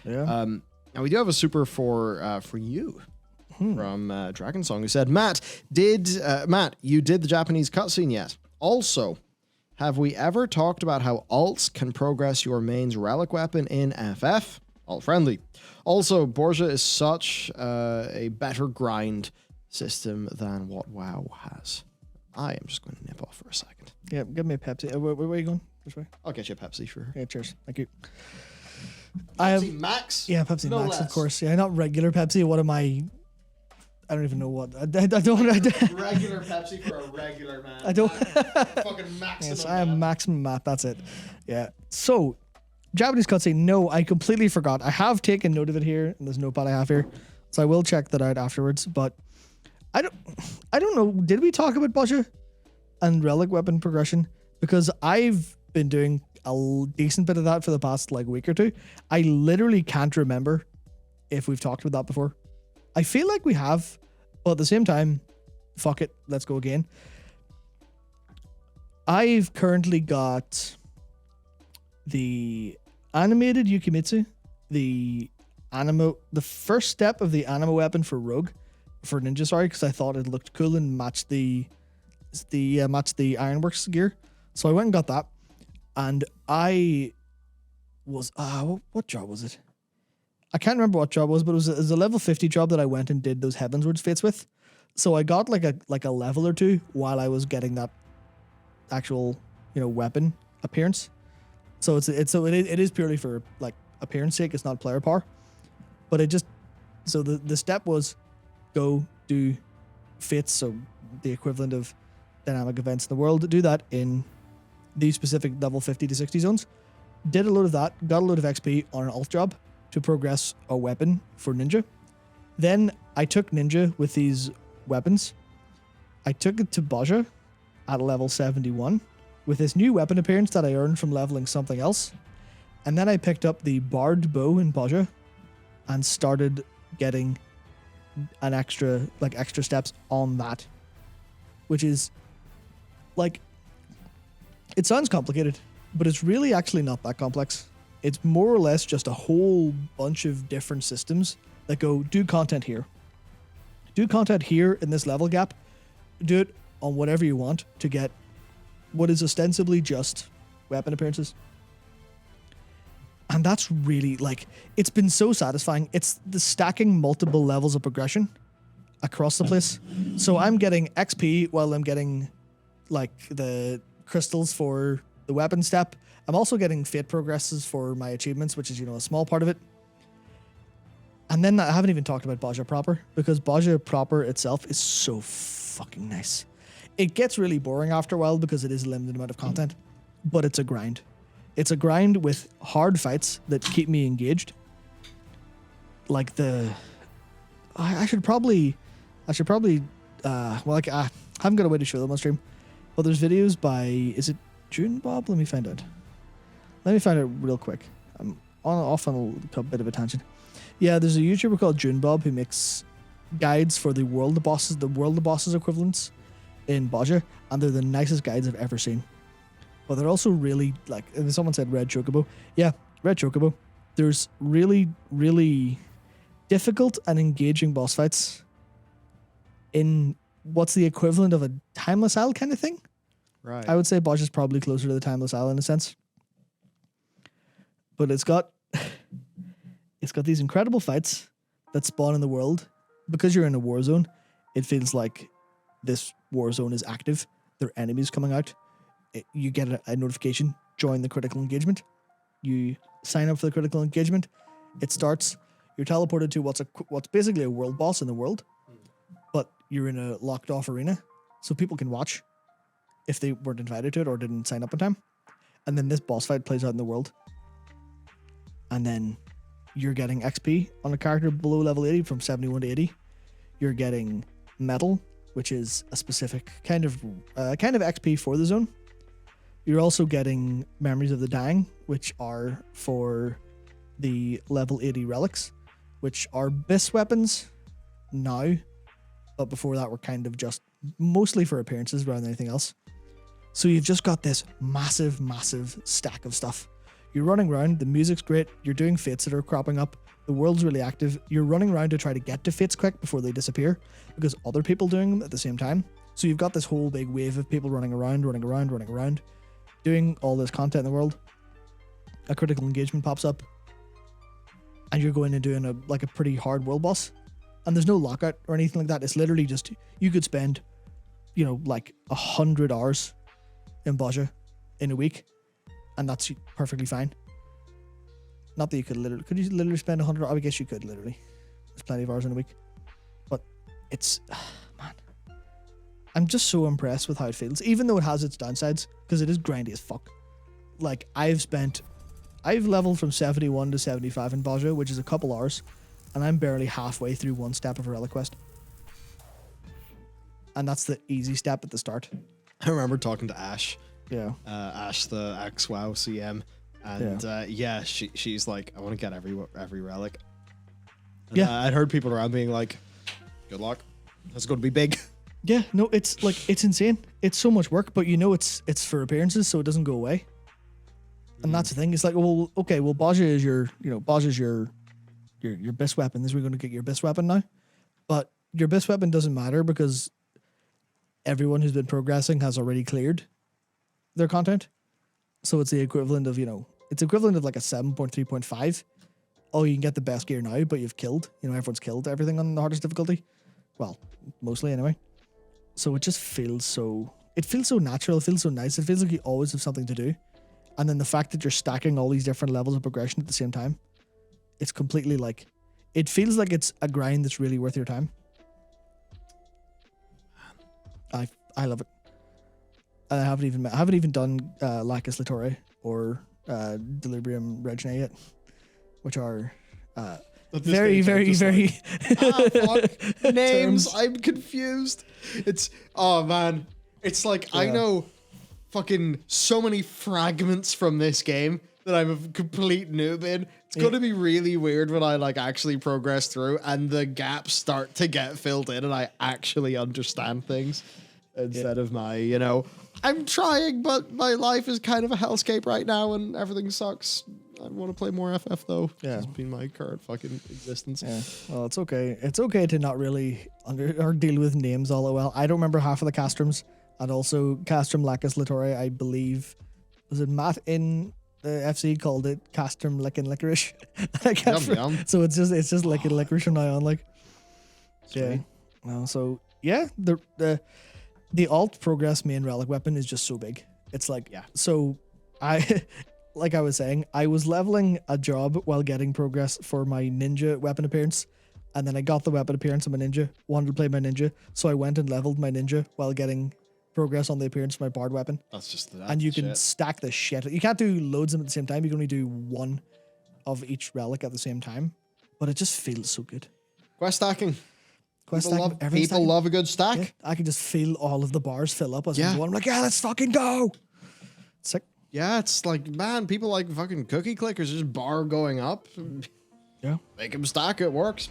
Yeah. And we do have a super for you from Dragon Song, who said, Matt, you did the Japanese cutscene yet? Also, have we ever talked about how alts can progress your main's relic weapon in FF? Alt friendly. Also, Borzja is such a better grind system than what WoW has. I am just going to nip off for a second. Yeah, give me a Pepsi. Where are you going? This way? I'll get you a Pepsi, sure. Yeah, cheers. Thank you. Pepsi Max? Yeah, Pepsi No Max, less. of course. Yeah, not regular Pepsi. What am I? I don't even know what. I don't. Regular Pepsi for a regular man. I don't. Fucking maximum. Yes, I am maximum Matt. That's it. Yeah. So, Japanese cutscene. No, I completely forgot. I have taken note of it here in this notepad I have here, so I will check that out afterwards. But I don't know. Did we talk about Borzja and relic weapon progression? Because I've been doing a decent bit of that for the past week or two. I literally can't remember if we've talked about that before. I feel like we have, but at the same time, fuck it, let's go again. I've currently got the animated Yukimitsu, the first step of the anima weapon for ninja, sorry, because I thought it looked cool and matched the Ironworks gear. So I went and got that, and I was what job was it? I can't remember what job it was, but it was a level 50 job that I went and did those Heavensward fates with. So I got like a level or two while I was getting that actual weapon appearance. So it is purely for appearance sake. It's not player power, but the step was go do fates, so the equivalent of dynamic events in the world. Do that in these specific level 50 to 60 zones. Did a load of that, got a load of XP on an alt job to progress a weapon for ninja. Then I took ninja with these weapons. I took it to Borzja at level 71 with this new weapon appearance that I earned from leveling something else. And then I picked up the Bard bow in Borzja and started getting an extra steps on that, which is it sounds complicated, but it's really actually not that complex. It's more or less just a whole bunch of different systems that go, do content here. Do content here in this level gap. Do it on whatever you want to get what is ostensibly just weapon appearances. And that's really, it's been so satisfying. It's the stacking multiple levels of progression across the place. So I'm getting XP while I'm getting, the crystals for the weapon step. I'm also getting fate progresses for my achievements, which is, a small part of it. And then I haven't even talked about Borzja proper, because Borzja proper itself is so fucking nice. It gets really boring after a while because it is a limited amount of content, but it's a grind. It's a grind with hard fights that keep me engaged. I haven't got a way to show them on stream, but there's videos by, is it June Bob? Let me find out real quick. I'm off on a bit of a tangent. Yeah, there's a YouTuber called June Bob who makes guides for the World of Bosses equivalents in Borzja, and they're the nicest guides I've ever seen. But they're also really, someone said Red Chocobo. Yeah, Red Chocobo. There's really, really difficult and engaging boss fights in what's the equivalent of a Timeless Isle kind of thing. Right. I would say Borzja is probably closer to the Timeless Isle in a sense. But it's got these incredible fights that spawn in the world. Because you're in a war zone, it feels like this war zone is active. There are enemies coming out. You get a notification, join the critical engagement. You sign up for the critical engagement. It starts. You're teleported to what's basically a world boss in the world, but you're in a locked off arena, so people can watch if they weren't invited to it or didn't sign up in time. And then this boss fight plays out in the world, and then you're getting XP on a character below level 80 from 71 to 80. You're getting metal, which is a specific kind of XP for the zone. You're also getting Memories of the Dying, which are for the level 80 relics, which are BIS weapons now, but before that were kind of just mostly for appearances rather than anything else. So you've just got this massive, massive stack of stuff. You're running around, the music's great, you're doing fates that are cropping up, the world's really active, you're running around to try to get to fates quick before they disappear, because other people doing them at the same time. So you've got this whole big wave of people running around, doing all this content in the world. A critical engagement pops up, and you're going and doing a pretty hard world boss. And there's no lockout or anything like that. It's literally just, you could spend, like 100 hours in Borzja in a week, and that's perfectly fine. Not that you could you literally spend 100 hours? I guess you could literally. There's plenty of hours in a week. But it's, man, I'm just so impressed with how it feels, even though it has its downsides, because it is grindy as fuck. Like, I've leveled from 71 to 75 in Borzja, which is a couple hours, and I'm barely halfway through one step of a relic quest. And that's the easy step at the start. I remember talking to Ash. Yeah. Ash, the ex-WoW CM. And she's like, I want to get every relic. And, yeah. I'd heard people around being like, good luck. That's going to be big. Yeah, no, it's like, it's insane. It's so much work, but it's for appearances, so it doesn't go away. And that's the thing. It's like, well, okay, well, Borzja is Borzja's your best weapon. This is where you're going to get your best weapon now. But your best weapon doesn't matter because everyone who's been progressing has already cleared their content. So it's the equivalent of, it's equivalent of like a 7.3.5. Oh, you can get the best gear now, but you've killed, everyone's killed everything on the hardest difficulty. Well, mostly anyway. So it just feels so natural. It feels so nice. It feels like you always have something to do. And then the fact that you're stacking all these different levels of progression at the same time, it's completely like, it feels like it's a grind that's really worth your time. I love it. And I haven't even done Lacus Litore or Delirium Regina yet, which are very fuck. Names. terms. I'm confused. Oh man, it's like I know fucking so many fragments from this game that I'm a complete noob in. It's going to be really weird when I like actually progress through and the gaps start to get filled in and I actually understand things instead of my, I'm trying, but my life is kind of a hellscape right now and everything sucks. I want to play more FF though. Yeah. It's been my current fucking existence. Yeah. Well, it's okay. It's okay to not really or deal with names all that well. I don't remember half of the castrums. And also Castrum Lacus Litore, I believe, was it Matt in the FC called it Castrum Lickin' Licorice? Yum. So it's just licking licorice from now on, like. Sweet. Yeah. Well, so yeah, the alt progress main relic weapon is just so big. It's like, so I like I was saying, I was leveling a job while getting progress for my ninja weapon appearance. And then I got the weapon appearance of my ninja, wanted to play my ninja, so I went and leveled my ninja while getting progress on the appearance of my bard weapon. That's just that. And you can stack the shit. You can't do loads of them at the same time. You can only do one of each relic at the same time. But it just feels so good. Quest stacking. People love a good stack. Yeah, I can just feel all of the bars fill up as I'm like, yeah, let's fucking go. Sick. Yeah, it's like, man, people like fucking cookie clickers, just bar going up. Yeah. Make them stack, it works.